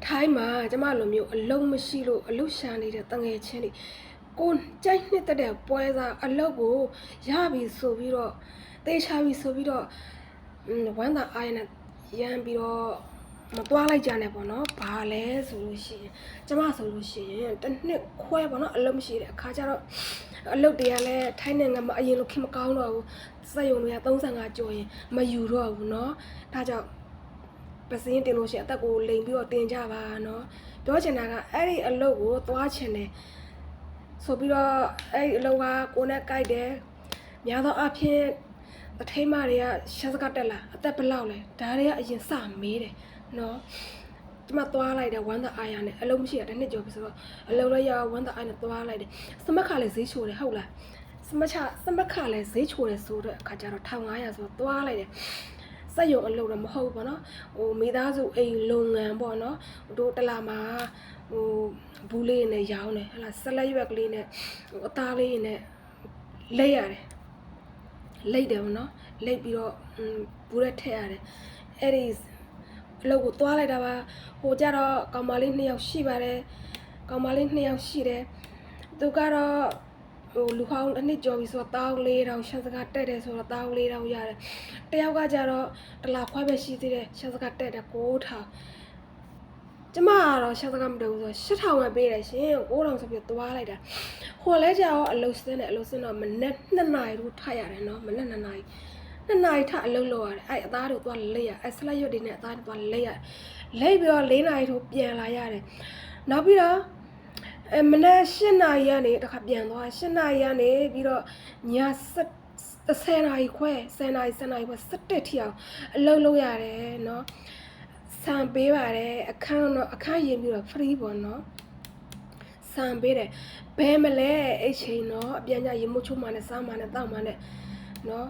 ထိုင်းမှာကျမလိုမျိုးအလုံးမရှိလို့အလုရှာနေတဲ့တငယ်ချင်းတွေကိုကြိုက်နှစ်တဲ့ပွဲစားအလုကိုရပြီဆိုပြီးတော့တေးချပြီဆိုပြီးတော့ဝမ်းသာအားရနဲ့ရမ်းပြီးတော့မတွားလိုက်ကြနဲ့ပေါ့နော်ဘာလဲဆိုလို့ရှိရင်ကျမဆိုလို့ရှိရင်တစ်နှစ်ခွဲပေါ့နော်အလုံးမရှိတဲ့အခါကျတော့အလုတွေကလည်းထိုင်းနိုင်ငံမှာအရင်လိုခင်မကောင်းတော့ဘူးစက်ရုံတွေက35ကျော်ရင်မယူတော့ဘူးเนาะဒါကြောင့်ပစင်းတင်လို့ရှိရင်အသက်ကိုလိန်ပြီးတော့တင်ကြပါเนาะပြောချင်တာကအဲ့ဒီအလုပ်ကိုသွားချင်တယ်ဆိုပြီးတော့အဲ့ဒီအလုပ်ကကိုနဲ့ကြိုက်တယ်များသောအားဖြင့်အထိမတွေကရှက်စကတက်လာအသက်ဘလောက်လဲဒါတွေကအရင်စမေးတယ်เนาะကျမသွားလိုက်တယ်ဝမ်းသာအားရနဲ့အလုံးမရှိတာတစ်နှစ်ကျော်ပြီဆိုတော့အလုံးလည်းရဝမ်းသာအားနဲ့သွားလိုက်တယ်စမတ်ခါလည်းဈေးချိုတယ်ဟုတ်လားစမတ်ခါလည်းဈေးချိုတယ်ဆိုတော့အခါကျတော့1500ဆိုတော့သွားလိုက်တယ်စက်ရုံအလုပ်တော့မဟုတ်ပေါ့နော်ဟိုမိသားစုအိမ်လုပ်ငန်းပေါ့နော်တို့တလာမှာဟိုဘူးလေးနဲ့ရောင်းတယ်ဟလာဆက်လက်ရွက်ကလေးနဲ့အသားလေးနဲ့လိတ်ရတယ်လိတ်တယ်ပေါ့နော်လိတ်ပြီးတော့ဘူးရက်ထည့်ရတယ်အဲ့ဒီအလုပ်ကိုသွားလိုက်တာပါဟိုကြတော့ကောင်မလေး2ယောက်ရှိပါတယ်ကောင်မလေး2ယောက်ရှိတယ်သူကတော့ဟိုလူဟောင်းတစ်နှစ်ကျော်ပြီဆိုတော့1400ရှမ်းစကားတက်တယ်ဆိုတော့1400ရတယ်တယောက်ကကြတော့တလားခွဲပဲရှိသေးတယ်ရှမ်းစကားတက်တယ်9000ကျမကတော့ရှမ်းစကားမတက်ဘူးဆိုတော့8000ပဲပေးတယ်ရှင်9000ဆိုပြီးသွားလိုက်တာဟိုလဲကြတော့အလုပ်စင်းတယ်အလုပ်စင်းတော့မနေ့2နာရီတို့ထရတယ်နော်မနေ့2နာရီ2နာရီထအလုပ်လုပ်ရတယ်အဲ့အသားတို့သွားလိတ်ရအဲ့ဆလက်ရွက်တွေနဲ့အသားတွေသွားလိတ်ရလိတ်ပြီးတော့4နာရီထိုးပြန်လာရတယ်နောက်ပြီးတော့မနေ့8နာရီကနေတခါပြန်သွား8နာရီကနေပြီးတော့ည10နာရီခွဲ10နာရီခွဲ17ထိအောင်အလုပ်လုပ်ရတယ်เนาะဆန်ပေးပါတယ်အခန်းရင်ပြီးတော့ free ပေါ့เนาะဆန်ပေးတယ်ဘဲမလဲအဲ့ချိန်เนาะအပြန်ကြရေမုတ်ချုံမှနဲ့စားမှနဲ့တောက်မှနဲ့เนาะ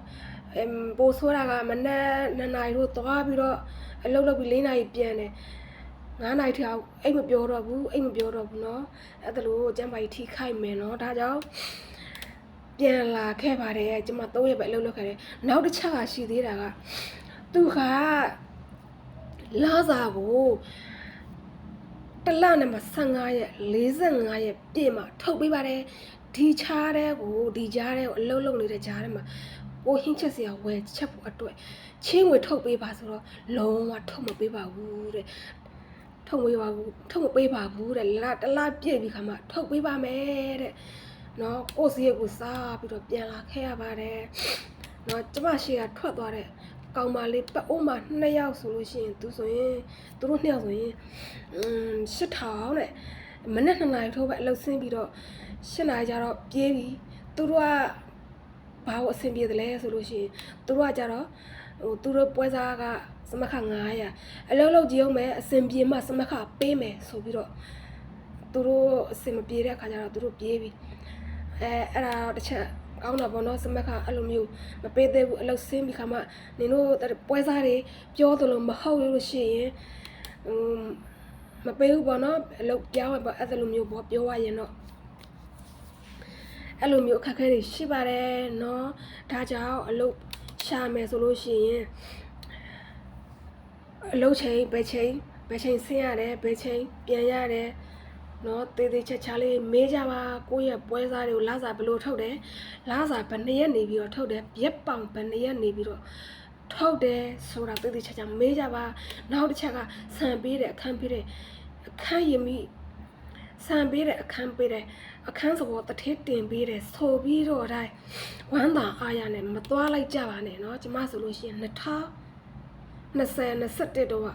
ပိုးဆိုးတာကမနေ့2နာရီတို့သွားပြီးတော့အလုပ်လုပ်ပြီး4နာရီပြန်တယ်9နာရီထောင်အိမ်မပြောတော့ဘူးเนาะအဲ့ဒါလို့ကျမ်းပါကြီးထိခိုက်မယ်เนาะဒါကြောင့်ပြန်လာခဲ့ပါတယ်ကျမ3ရက်ပဲအလုပ်လုပ်ခဲ့တယ်နောက်တစ်ချက်ကရှိသေးတာကသူကလာစာကိုတလနဲ့မှ15ရက်45ရက်ပြည့်မှထုတ်ပေးပါတယ်ဒီချားတဲ့ကိုဒီကြားတဲ့ကိုအလုပ်လုပ်နေတဲ့ကြားထဲမှာကိုဟင်းချက်စရာဝယ်ချက်ဖို့အတွက်ချင်းငွေထုတ်ပေးပါဆိုတော့လုံးဝထုတ်မပေးပါဘူးတဲ့ထုတ်မပေးပါဘူးတဲ့တလားပြည့်ပြီးခါမှထုတ်ပေးပါမယ်တဲ့နော်ကိုစီကိုစားပြီးတော့ပြန်လာခဲ့ရပါတယ်နော်ကျမရှိကထွက်သွားတဲ့ကောင်မလေးပတ်အိုးမှာ2ယောက်ဆိုလို့ရှိရင်သူတို့2ယောက်ဆိုရင်8000တဲ့မနေ့2နာရီထိုးပဲအလုပ်ဆင်းပြီးတော့8နာရီကျတော့ပြေးပြီးသူတို့ကဘာလို့အဆင်ပြေတယ်လဲဆိုလို့ရှိရင်သူတို့ကကြတော့ဟိုသူတို့ပွဲစားကစမခ900အလုပ်လုပ်ကြည့်အောင်မယ်အဆင်ပြေမှစမခပေးမယ်ဆိုပြီးတော့သူတို့အဆင်မပြေတဲ့အခါကျတော့သူတို့ပြေးပြီးအဲ့ဒါတစ်ချက်ကောင်းတာပေါ့နော်စမခအဲ့လိုမျိုးမပေးသေးဘူးအလုပ်ဆင်းပြီးခါမှနင်တို့ပွဲစားတွေပြောသလိုမဟုတ်လို့ရှိရင်မပေးဘူးပေါ့နော်အလုပ်ပြောင်းပေါ့အဲ့လိုမျိုးပေါ့ပြောရရင်တော့အဲ့လိုမျိုးအခက်အခဲတွေရှိပါတယ်เนาะဒါကြောင့်အလုပ်ရှာမယ်ဆိုလို့ရှိရင်အလုပ်ချိန်ဘယ်ချိန်ဆင်းရတယ်ဘယ်ချိန်ပြန်ရတယ်เนาะတေးသေးချာလေးမေးကြပါကိုယ့်ရဲ့ပွဲစားတွေကိုလစာဘယ်လိုထုတ်တယ်လစာဘယ်နှစ်ရက်နေပြီးတော့ထုတ်တယ်ရက်ပေါင်ဘယ်နှစ်ရက်နေပြီးတော့ထုတ်တယ်ဆိုတာတေးသေးချာမေးကြပါနောက်တစ်ချက်ကဆန်ပေးတယ်အခန်းပေးတယ်အခန်းရင်မိဆန်ပေးတယ်အခန်းပေးတယ်အခန်းစဘောတထေးတင်ပေးတယ်ဆိုပြီးတော့တိုင်းဝမ်းသာအားရနဲ့မသွားလိုက်ကြပါနဲ့เนาะကျမဆိုလို့ရှိရင်2021တော့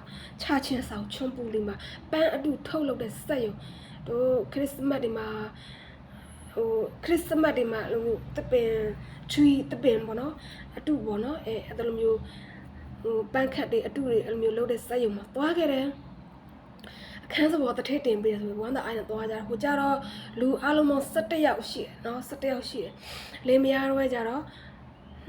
ချချင်းဆောင်ချွန်ပူလေးမှာပန်းအတူထုတ်လုပ်တဲ့စက်ရုံတို့ခရစ်စမတ်တွေမှာဟိုခရစ်စမတ်တွေမှာလို့တပင်ပေါ့နော်အတူပေါ့နော်အဲ့လိုမျိုးဟိုပန်းခတ်တွေအတူတွေအဲ့လိုမျိုးလုပ်တဲ့စက်ရုံမှာသွားခဲ့တယ်အခန်းစဘောတထေးတင်ပေးတယ်ဆိုပြီးဝမ်းသာအားနဲ့သွားကြတာဟိုကြတော့လူအလုံးပေါင်း17ယောက်ရှိတယ်เนาะ17ယောက်ရှိတယ်လင်းမယားတော့ကြတော့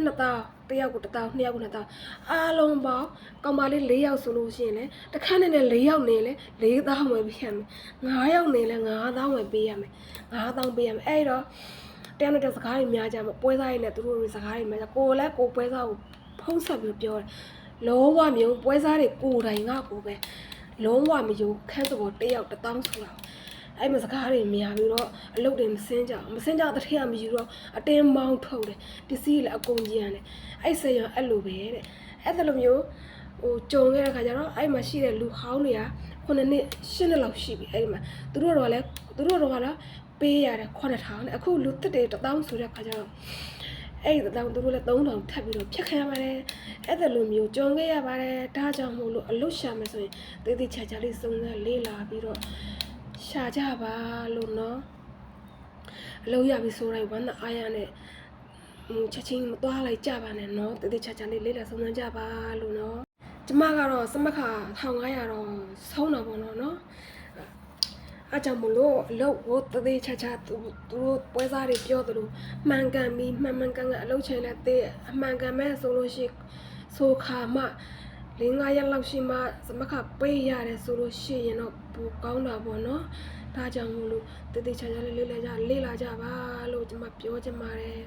2000တယောက်ကို1000 2ယောက်ကို2000အားလုံးပေါင်းကောင်မလေး4ယောက်ဆိုလို့ရှိရင်လေတစ်ခါနဲ့4ယောက်နေလေ4000ဝယ်ပေးရမယ်5ယောက်နေလေ9000ဝယ်ပေးရမယ်9000ပေးရမယ်အဲ့တော့တယောက်နဲ့တယောက်စကားတွေများကြမှာပွဲစားတွေနဲ့သူတို့တွေစကားတွေများကြကိုလည်းကိုပွဲစားကိုဖုံးဆက်ပြီးပြောတယ်လုံးဝမျိုးပွဲစားတွေကိုယ်တိုင်ငါကိုပဲ လုံးဝမယူခန်းစပေါ်တစ်ယောက်1000ဆိုတာအဲ့မှာစကားတွေများပြီးတော့အလုပ်တွေမစင်းကြတဲ့ထက်မယူတော့အတင်းမောင်းထုတ်တယ်ပစ္စည်းလည်းအကုန်ကြီးရတယ်အဲ့ဆေးရအဲ့လိုပဲတဲ့အဲ့ဒါလိုမျိုးဟိုကြုံခဲ့တဲ့ခါကျတော့အဲ့မှာရှိတဲ့လူဟောင်းတွေက9နှစ်10နှစ်လောက်ရှိပြီအဲ့ဒီမှာသူတို့တော့လည်းပေးရတယ်9000နဲ့အခုလူတစ်တွေ1000ဆိုတဲ့ခါကျတော့အဲ့ဒီ1000သူတို့လည်း3000ထပ်ပြီးတော့ဖြတ်ခံရပါတယ်အဲ့ဒါလိုမျိုးကြုံခဲ့ရပါတယ်ဒါကြောင့်မို့လို့အလုရှာမယ်ဆိုရင်တေးသေးချာချာလေးစုံစမ်းလေးလာပြီးတော့ရှာကြပါလို့နော်အလုပ်ရပြီဆိုတိုင်းဝမ်းသာအားရနဲ့ချက်ချင်းမသွားလိုက်ကြပါနဲ့နော်တေးသေးချာချာလေးလေးလာစုံစမ်းကြပါလို့နော်ကျမကတော့စမခ1500တော့ဆုံးတာပေါ့နော်အားကြောင့်မလို့အလုပ်ကိုတသေးချာချာသူတို့ပွဲစားတွေပြောသလိုမှန်ကန်ပြီးမှန်ကန်ကအလုပ်ချိန်နဲ့တဲ့အမှန်ကန်မဲ့ဆိုလို့ရှိဆိုခါမှ4-5ရက်လောက်ရှိမှစမခပေးရတယ်ဆိုလို့ရှိရင်တော့ပိုကောင်းတာပေါ့နော်ဒါကြောင့်မလို့တသေးချာချာလေးလေးလာကြပါလို့ကျွန်မပြောချင်ပါတယ်